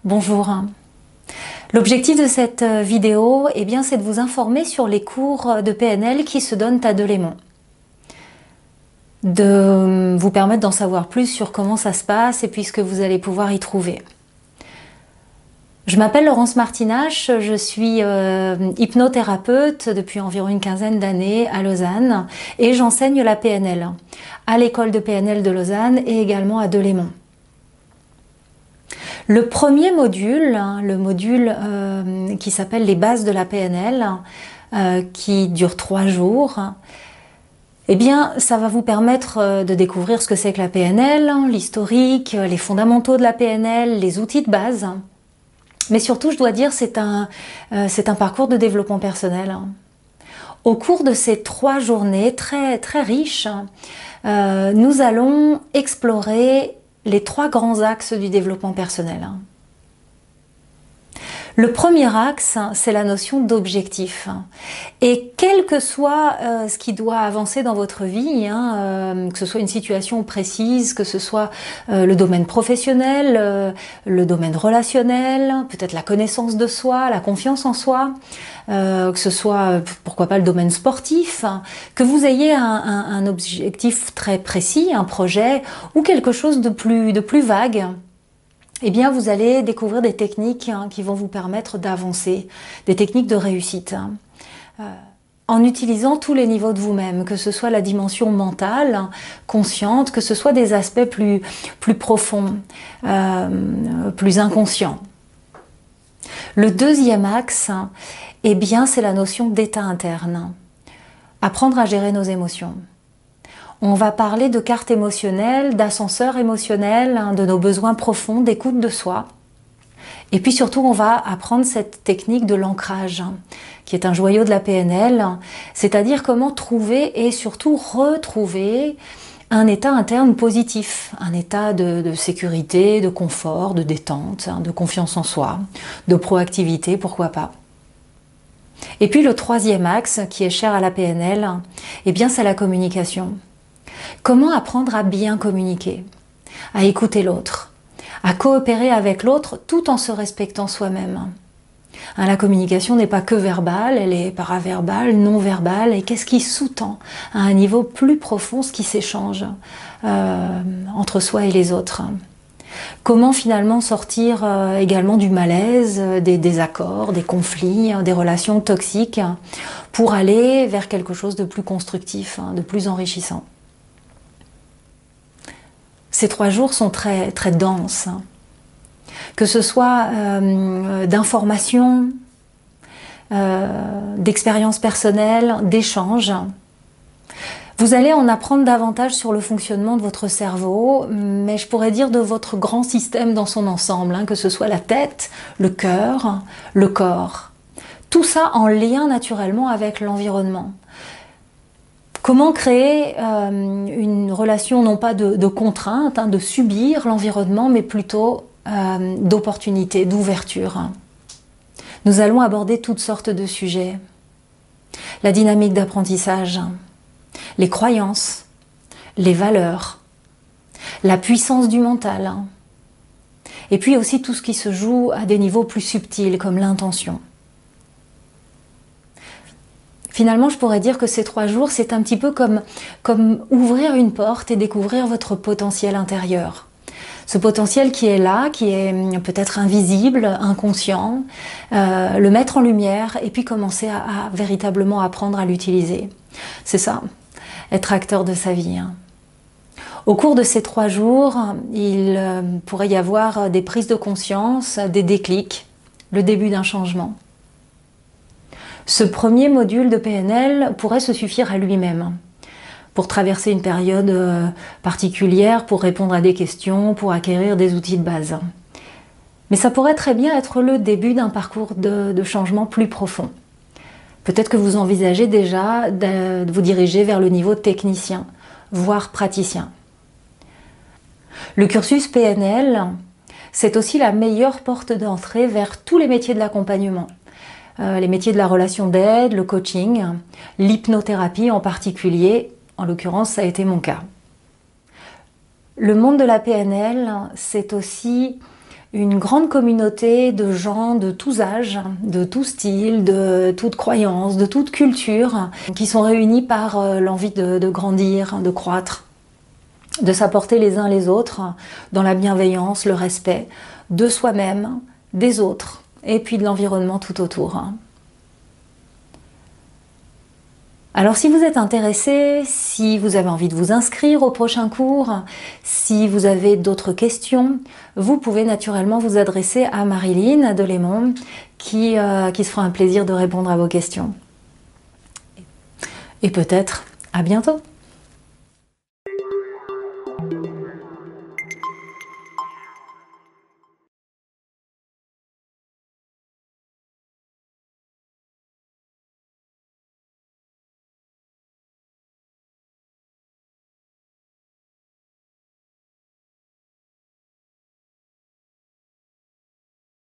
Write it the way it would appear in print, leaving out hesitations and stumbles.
Bonjour. L'objectif de cette vidéo, c'est de vous informer sur les cours de PNL qui se donnent à Delémont. De vous permettre d'en savoir plus sur comment ça se passe et puis ce que vous allez pouvoir y trouver. Je m'appelle Laurence Martinache, je suis hypnothérapeute depuis environ une quinzaine d'années à Lausanne et j'enseigne la PNL à l'école de PNL de Lausanne et également à Delémont. Le premier module, le module qui s'appelle les bases de la PNL, qui dure 3 jours, ça va vous permettre de découvrir ce que c'est que la PNL, l'historique, les fondamentaux de la PNL, les outils de base. Mais surtout, je dois dire, c'est un parcours de développement personnel. Au cours de ces 3 journées très, très riches, nous allons explorer les 3 grands axes du développement personnel. Le premier axe, c'est la notion d'objectif. Et quel que soit ce qui doit avancer dans votre vie, que ce soit une situation précise, que ce soit le domaine professionnel, le domaine relationnel, peut-être la connaissance de soi, la confiance en soi, que ce soit, pourquoi pas, le domaine sportif, que vous ayez un objectif très précis, un projet ou quelque chose de plus vague, vous allez découvrir des techniques qui vont vous permettre d'avancer, des techniques de réussite, en utilisant tous les niveaux de vous-même, que ce soit la dimension mentale, consciente, que ce soit des aspects plus profonds, plus inconscients. Le deuxième axe, c'est la notion d'état interne. Apprendre à gérer nos émotions. On va parler de cartes émotionnelles, d'ascenseur émotionnel, de nos besoins profonds, d'écoute de soi. Et puis surtout, on va apprendre cette technique de l'ancrage, qui est un joyau de la PNL, c'est-à-dire comment trouver et surtout retrouver un état interne positif, un état de sécurité, de confort, de détente, de confiance en soi, de proactivité, pourquoi pas. Et puis le troisième axe, qui est cher à la PNL, c'est la communication. Comment apprendre à bien communiquer, à écouter l'autre, à coopérer avec l'autre tout en se respectant soi-même. La communication n'est pas que verbale, elle est paraverbale, non-verbale, et qu'est-ce qui sous-tend à un niveau plus profond ce qui s'échange entre soi et les autres. Comment finalement sortir également du malaise, des désaccords, des conflits, des relations toxiques, pour aller vers quelque chose de plus constructif, de plus enrichissant. Ces 3 jours sont très, très denses, que ce soit d'informations, d'expériences personnelles, d'échanges. Vous allez en apprendre davantage sur le fonctionnement de votre cerveau, mais je pourrais dire de votre grand système dans son ensemble, que ce soit la tête, le cœur, le corps. Tout ça en lien naturellement avec l'environnement. Comment créer une relation non pas de contrainte, de subir l'environnement, mais plutôt d'opportunité, d'ouverture. Nous allons aborder toutes sortes de sujets. La dynamique d'apprentissage, les croyances, les valeurs, la puissance du mental, et puis aussi tout ce qui se joue à des niveaux plus subtils comme l'intention. Finalement, je pourrais dire que ces 3 jours, c'est un petit peu comme ouvrir une porte et découvrir votre potentiel intérieur. Ce potentiel qui est là, qui est peut-être invisible, inconscient, le mettre en lumière et puis commencer à véritablement apprendre à l'utiliser. C'est ça, être acteur de sa vie. Au cours de ces 3 jours, il pourrait y avoir des prises de conscience, des déclics, le début d'un changement. Ce premier module de PNL pourrait se suffire à lui-même pour traverser une période particulière, pour répondre à des questions, pour acquérir des outils de base. Mais ça pourrait très bien être le début d'un parcours de changement plus profond. Peut-être que vous envisagez déjà de vous diriger vers le niveau technicien, voire praticien. Le cursus PNL, c'est aussi la meilleure porte d'entrée vers tous les métiers de l'accompagnement. Les métiers de la relation d'aide, le coaching, l'hypnothérapie en particulier, en l'occurrence ça a été mon cas. Le monde de la PNL, c'est aussi une grande communauté de gens de tous âges, de tous styles, de toutes croyances, de toute culture, qui sont réunis par l'envie de grandir, de croître, de s'apporter les uns les autres dans la bienveillance, le respect de soi-même, des autres et puis de l'environnement tout autour. Alors si vous êtes intéressé, si vous avez envie de vous inscrire au prochain cours, si vous avez d'autres questions, vous pouvez naturellement vous adresser à Marilyn Delémont qui se fera un plaisir de répondre à vos questions. Et peut-être à bientôt!